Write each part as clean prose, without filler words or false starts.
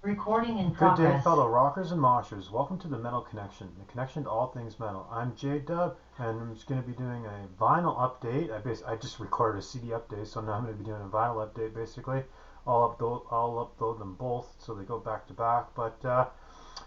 Recording in Good day, progress. fellow rockers and moshers. Welcome to the Metal Connection, the connection to all things metal. I'm J-Dub, and I'm just going to be doing a vinyl update. I just recorded a CD update, so now I'm going to be doing a vinyl update, basically. I'll upload them both, so they go back to back. But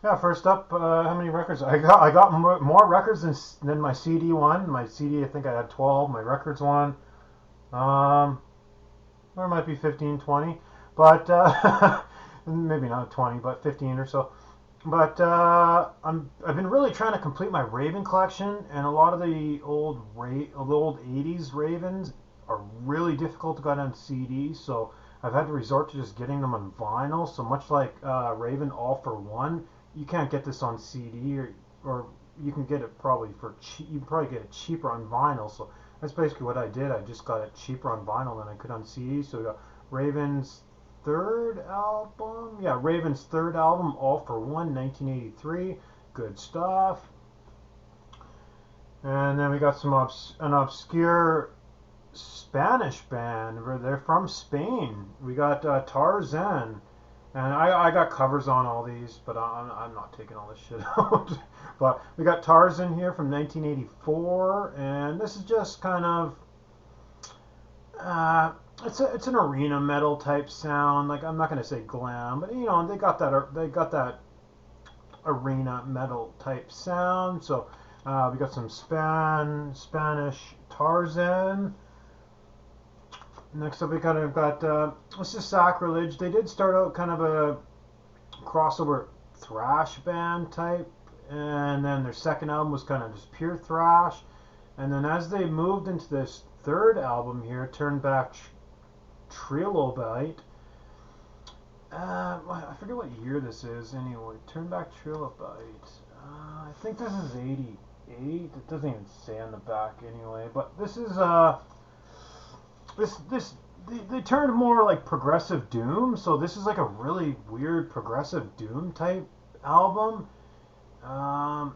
yeah, first up, how many records? I got more records than my CD one. My CD, I think I had 12. My records one, um, or it might be 15, 20. But maybe not 20, but 15 or so. But I've been really trying to complete my Raven collection, and a lot of the old '80s Ravens are really difficult to get on CD. So I've had to resort to just getting them on vinyl. So much like Raven All for One, you can't get this on CD, or you can get it probably for cheap. You can probably get it cheaper on vinyl. So that's basically what I did. I just got it cheaper on vinyl than I could on CD. So we got Raven's third album. Yeah, Raven's third album, All for One, 1983. Good stuff. And then we got an obscure Spanish band. They're from Spain. We got Tarzan. And I got covers on all these, but I'm not taking all this shit out. But we got Tarzan here from 1984, and this is just kind of uh, it's an arena metal type sound. Like, I'm not gonna say glam, but they got that arena metal type sound. So we got some Spanish Tarzan. Next up, we kind of got this is Sacrilege. They did start out kind of a crossover thrash band type, and then their second album was kind of just pure thrash. And then as they moved into this third album here, Turn Back Trilobite. I forget what year this is anyway. Turn Back Trilobite. I think this is 88. It doesn't even say on the back anyway. But this is this they turned more like progressive doom. So this is like a really weird progressive doom type album. Um,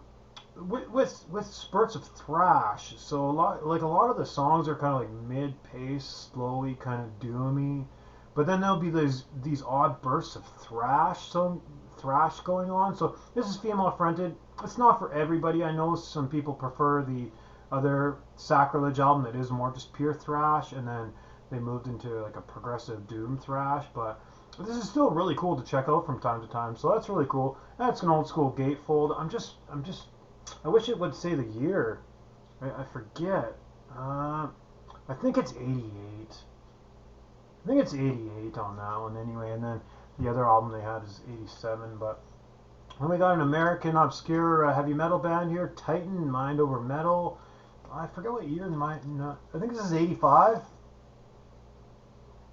with spurts of thrash. So a lot of the songs are kind of like mid-paced, slowly kind of doomy, but then there'll be these odd bursts of thrash going on. So this is female fronted. It's not for everybody. I know some people prefer the other Sacrilege album that is more just pure thrash, and then they moved into like a progressive doom thrash, but this is still really cool to check out from time to time. So that's really cool. That's an old school gatefold. I wish it would say the year. I forget. Uh, I think it's 88. I think it's 88 on that one anyway. And then the other album they had is 87. But then we got an American obscure heavy metal band here, Titan Mind Over Metal. I forget what year. No, I think this is 85.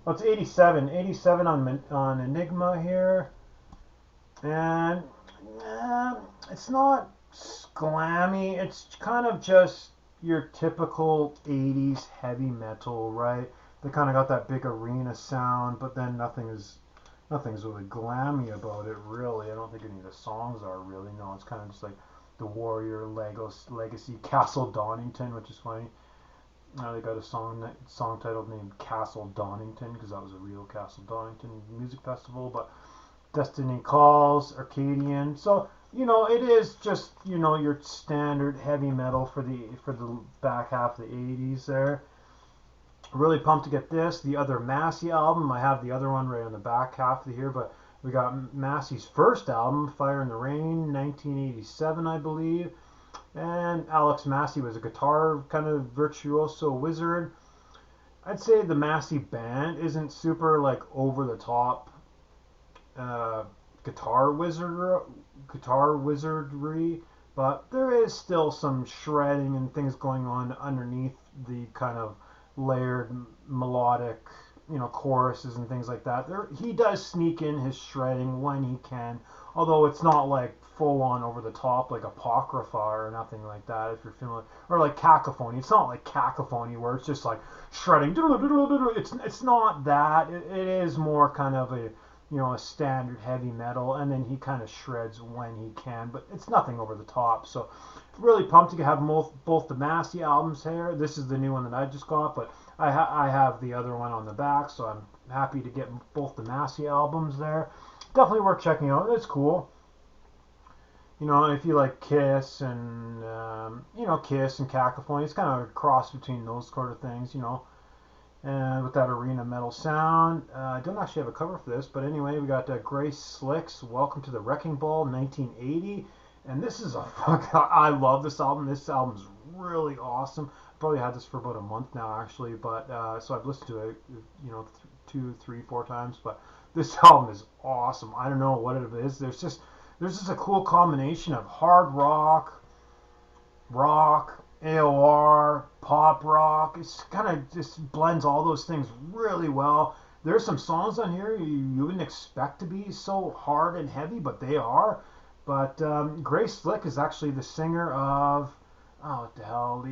Oh, it's 87. 87 on Enigma here. And uh, it's not glammy. It's kind of just your typical 80s heavy metal, right? They kind of got that big arena sound, but then nothing's really glammy about it, really. I don't think any of the songs are really. No, it's kind of just like the Warrior Legacy Castle Donington, which is funny. They got a song titled named Castle Donington because that was a real Castle Donington music festival. But Destiny Calls, Arcadian. So it is just your standard heavy metal for the back half of the '80s there. Really pumped to get this. The other Massey album. I have the other one right on the back half of the here, but we got Massey's first album, Fire in the Rain, 1987, I believe. And Alex Massey was a guitar kind of virtuoso wizard. I'd say the Massey band isn't super like over the top uh, guitar wizardry, but there is still some shredding and things going on underneath the kind of layered melodic, choruses and things like that. He does sneak in his shredding when he can, although it's not like full on over the top like Apocrypha or nothing like that. If you're feeling, or like Cacophony, it's not like Cacophony where it's just like shredding. It's not that. It is more kind of a standard heavy metal, and then he kind of shreds when he can, but it's nothing over the top. So really pumped to have both the Massey albums here. This is the new one that I just got, but I have the other one on the back, so I'm happy to get both the Massey albums there. definitely worth checking out. It's cool. You know, if you like Kiss and Kiss and Cacophony, it's kind of a cross between those sort of things. And with that arena metal sound. I don't actually have a cover for this, but anyway, we got Grace Slicks, Welcome to the Wrecking Ball, 1980. And this is I love this album. This album's really awesome. I probably had this for about a month now, actually, but so I've listened to it, two, three, four times. But this album is awesome. I don't know what it is. There's just a cool combination of hard rock, AOR, pop rock. It's kind of just blends all those things really well. There's some songs on here you wouldn't expect to be so hard and heavy, but they are. But Grace Slick is actually the singer of, what the hell,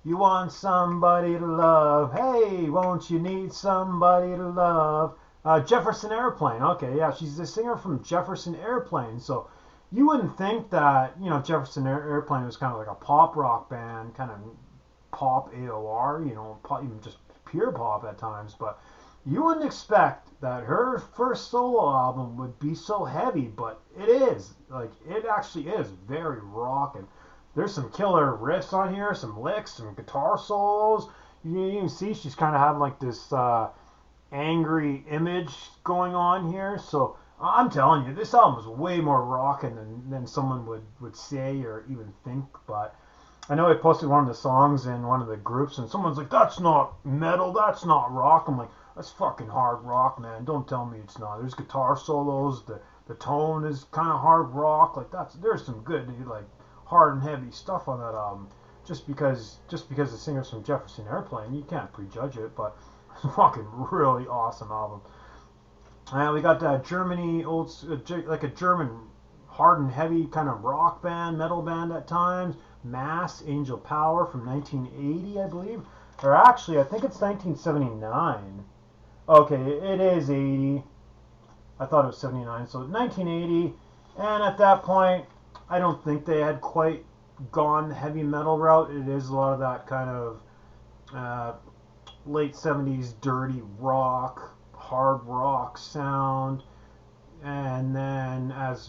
You Want Somebody to Love. Hey, won't you need somebody to love? Jefferson Airplane. Okay, yeah, she's the singer from Jefferson Airplane. So you wouldn't think that, Jefferson Airplane was kind of like a pop rock band, kind of pop AOR, even just pure pop at times. But you wouldn't expect that her first solo album would be so heavy, but it is. Like, it actually is very rockin'. There's some killer riffs on here, some licks, some guitar solos. You can see she's kind of having like this angry image going on here. So I'm telling you, this album is way more rockin' than someone would say or even think. But I know I posted one of the songs in one of the groups, and someone's like, "That's not metal, that's not rock." I'm like, "That's fucking hard rock, man. Don't tell me it's not." There's guitar solos, the tone is kind of hard rock. Like there's some good like hard and heavy stuff on that album. Just because the singer's from Jefferson Airplane, you can't prejudge it, but it's a fucking really awesome album. We got Germany, like a German hard and heavy kind of rock band, metal band at times. Mass, Angel Power from 1980, I believe. Or actually, I think it's 1979. Okay, it is 80. I thought it was 79. So 1980. And at that point, I don't think they had quite gone the heavy metal route. It is a lot of that kind of late 70s dirty rock, hard rock sound. And then as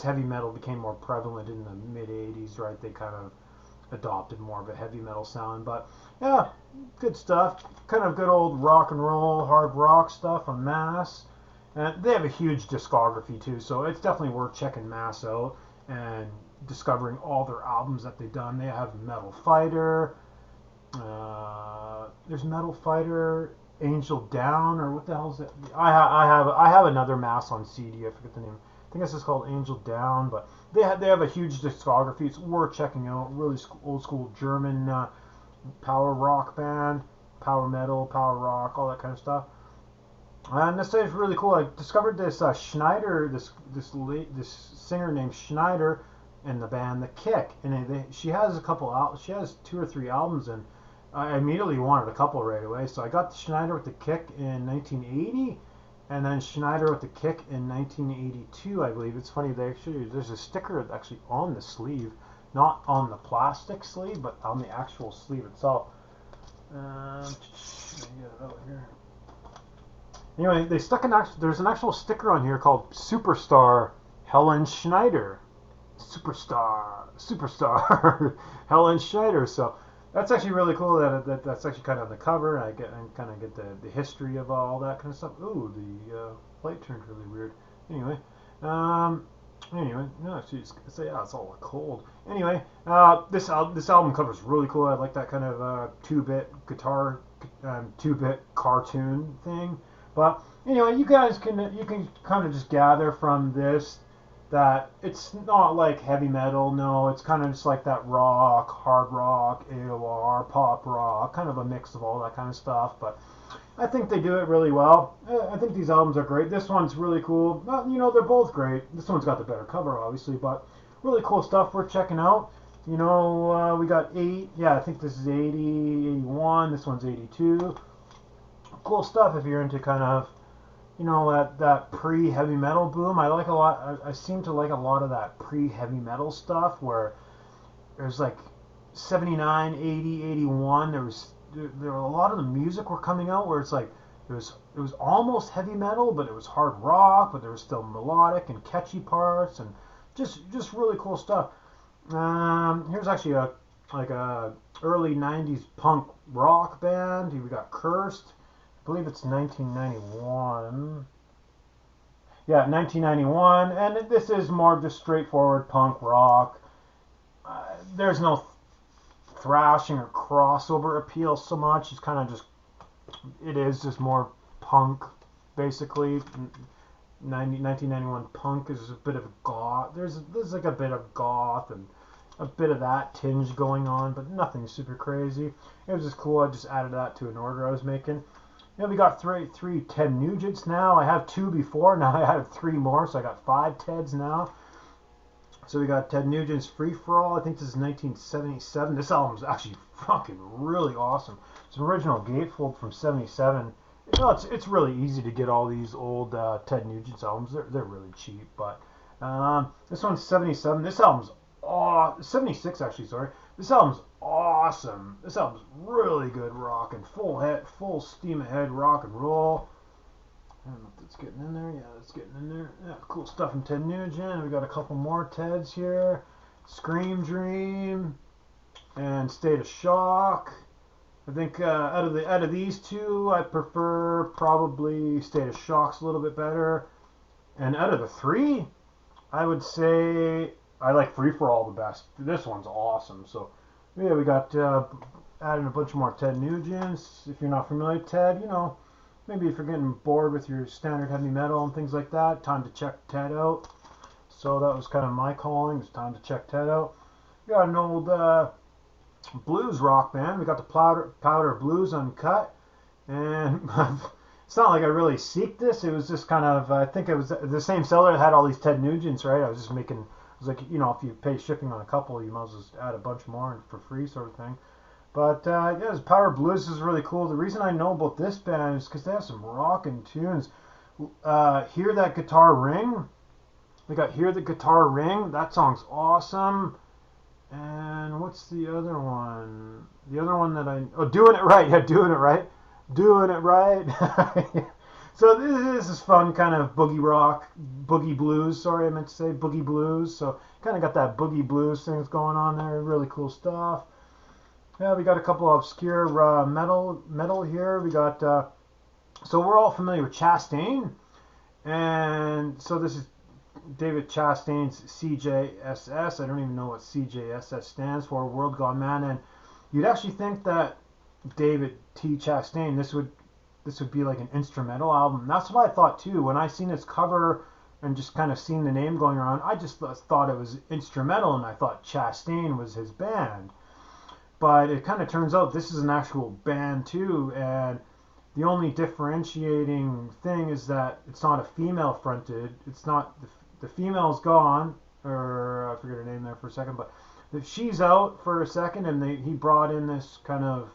heavy metal became more prevalent in the mid 80s, right, they kind of adopted more of a heavy metal sound. But yeah, good stuff. Kind of good old rock and roll, hard rock stuff on Mass. And they have a huge discography too, so it's definitely worth checking Mass out and discovering all their albums that they've done. They have Metal Fighter. There's Metal Fighter, Angel Down, or what the hell is it? I have another Mass on CD. I forget the name. I think this is called Angel Down, but they have a huge discography. It's worth checking out. Really old school German power rock band, power metal, power rock, all that kind of stuff. And this is really cool. I discovered this Schneider, this singer named Schneider, in the band The Kick, and she has she has 2 or 3 albums, and I immediately wanted a couple right away. So I got Schneider with The Kick in 1980, and then Schneider with The Kick in 1982, I believe. It's funny, there's a sticker actually on the sleeve, not on the plastic sleeve, but on the actual sleeve itself. Let me get it out here. Anyway, there's an actual sticker on here called Superstar Helen Schneider. Superstar Helen Schneider. So that's actually really cool that's actually kind of on the cover. I kind of get the history of all that kind of stuff. Ooh, the light turned really weird. Anyway, no, it's all cold. Anyway, this album cover is really cool. I like that kind of 2-bit guitar, 2-bit cartoon thing. But anyway, you can kind of just gather from this that it's not like heavy metal. No, it's kind of just like that rock, hard rock, AOR, pop rock, kind of a mix of all that kind of stuff. But I think they do it really well. I think these albums are great. This one's really cool. Well, they're both great. This one's got the better cover, obviously, but really cool stuff worth checking out. We got 8. Yeah, I think this is 80, 81. This one's 82. Cool stuff if you're into kind of, that pre-heavy metal boom. I seem to like a lot of that pre-heavy metal stuff where there's like 79, 80, 81. There were a lot of the music were coming out where it's like it was almost heavy metal, but it was hard rock, but there was still melodic and catchy parts, and just really cool stuff. Here's actually a early '90s punk rock band. We got Cursed. I believe it's 1991. Yeah, 1991, and this is more just straightforward punk rock. There's no thrashing or crossover appeal so much. It's kind of just, it is just more punk, basically. 1991 punk is a bit of goth. There's like a bit of goth and a bit of that tinge going on, but nothing super crazy. It was just cool. I just added that to an order I was making. We got three Ted Nugents now. I have two before. Now I have three more, so I got five Teds now. So we got Ted Nugent's Free For All. I think this is 1977. This album's actually fucking really awesome. It's an original gatefold from '77. It's really easy to get all these old Ted Nugent's albums. They're really cheap, but this one's '77. This album's '76 actually. Sorry, this album's awesome. This album's really good rock and full steam ahead rock and roll. I don't know if that's getting in there. Yeah, that's getting in there. Yeah, cool stuff from Ted Nugent. We got a couple more Teds here. Scream Dream and State of Shock. I think out of these two, I prefer probably State of Shock's a little bit better. And out of the three, I would say I like Free For All the best. This one's awesome. So yeah, we got adding a bunch more Ted Nugents. If you're not familiar with Ted, maybe if you're getting bored with your standard heavy metal and things like that, time to check Ted out. So that was kind of my calling. It's time to check Ted out. We got an old blues rock band. We got the Powder Blues Uncut, and it's not like I really seeked this. It was just kind of, I think it was the same seller that had all these Ted Nugents, right? I was just making, it was like, if you pay shipping on a couple, you might as well just add a bunch more for free, sort of thing. But yeah, this Powder Blues is really cool. The reason I know about this band is because they have some rockin' tunes. Hear That Guitar Ring. They got Hear the Guitar Ring. That song's awesome. And what's the other one? The other one that Doing It Right. Yeah, Doing It Right. Doing It Right. So this is fun, kind of boogie blues. Sorry, I meant to say boogie blues. So kind of got that boogie blues things going on there. Really cool stuff. Yeah, we got a couple of obscure metal here. We got so we're all familiar with Chastain, and so this is David Chastain's CJSS. I don't even know what CJSS stands for, World Gone Man. And you'd actually think that David T. Chastain, this would be like an instrumental album. That's what I thought too. When I seen its cover and just kind of seen the name going around, I just thought it was instrumental, and I thought Chastain was his band. But it kind of turns out this is an actual band too, and the only differentiating thing is that it's not a female fronted. It's not the female's gone, or I forget her name there for a second, but she's out for a second, and he brought in this kind of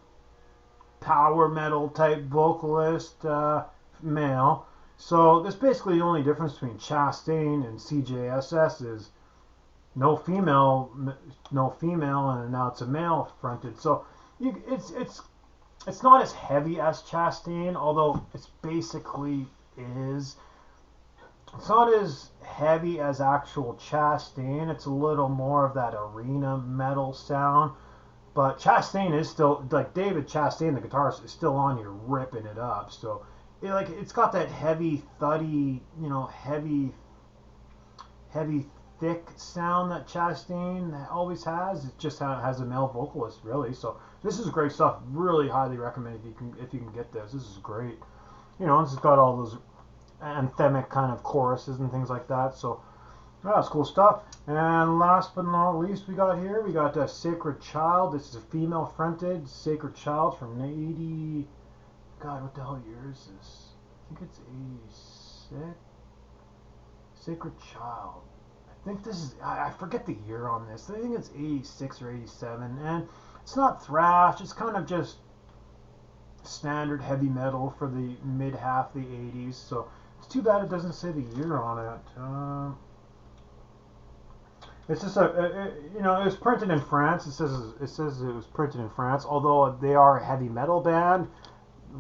power metal type vocalist male. So that's basically the only difference between Chastain and CJSS is no female, and now it's a male fronted. So it's not as heavy as Chastain, although it's basically is. It's not as heavy as actual Chastain. It's a little more of that arena metal sound. But Chastain is still, like David Chastain, the guitarist, is still on here ripping it up. So it's got that heavy, thuddy, heavy, thick sound that Chastain always has. It just has a male vocalist, really. So this is great stuff. Really highly recommend if you can get this. This is great. This has got all those anthemic kind of choruses and things like that. So that's cool stuff. And last but not least, we got Sacred Child. This is a female fronted Sacred Child from 80. God, what the hell year is this? I think it's 86. Sacred Child. I think this is, I forget the year on this. I think it's 86 or 87. And it's not thrash. It's kind of just standard heavy metal for the mid half of the 80s. So it's too bad it doesn't say the year on it. It's just it was printed in France. It says it was printed in France. Although they are a heavy metal band,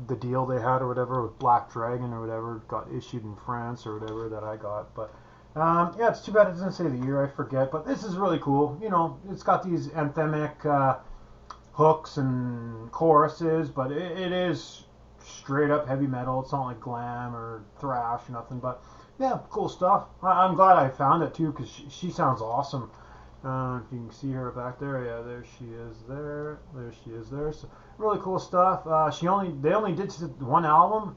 the deal they had or whatever with Black Dragon or whatever got issued in France or whatever that I got. But yeah, it's too bad it doesn't say the year. I forget. But this is really cool. You know, it's got these anthemic hooks and choruses, but it is straight up heavy metal. It's not like glam or thrash or nothing. But yeah, cool stuff. I'm glad I found it too because she sounds awesome. If you can see her back there, yeah, there she is. There she is. There. So really cool stuff. They only did one album.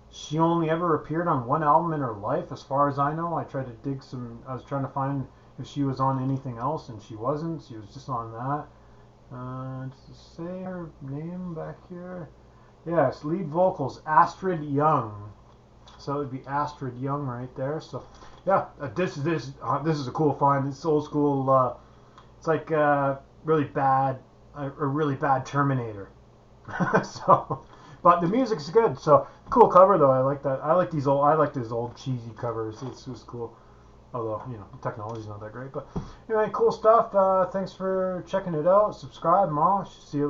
She only ever appeared on one album in her life, as far as I know. I tried to dig some. I was trying to find if she was on anything else, and she wasn't. She was just on that. Does it say her name back here? Yes, lead vocals Astrid Young. So it would be Astrid Young right there. So yeah, this is a cool find. It's old school. It's like really bad, a really bad Terminator. So, but the music's good. So cool cover though. I like that. I like these old cheesy covers. It's just cool. Although, you know, the technology's not that great. But anyway, cool stuff. Thanks for checking it out. Subscribe, Ma. See you later.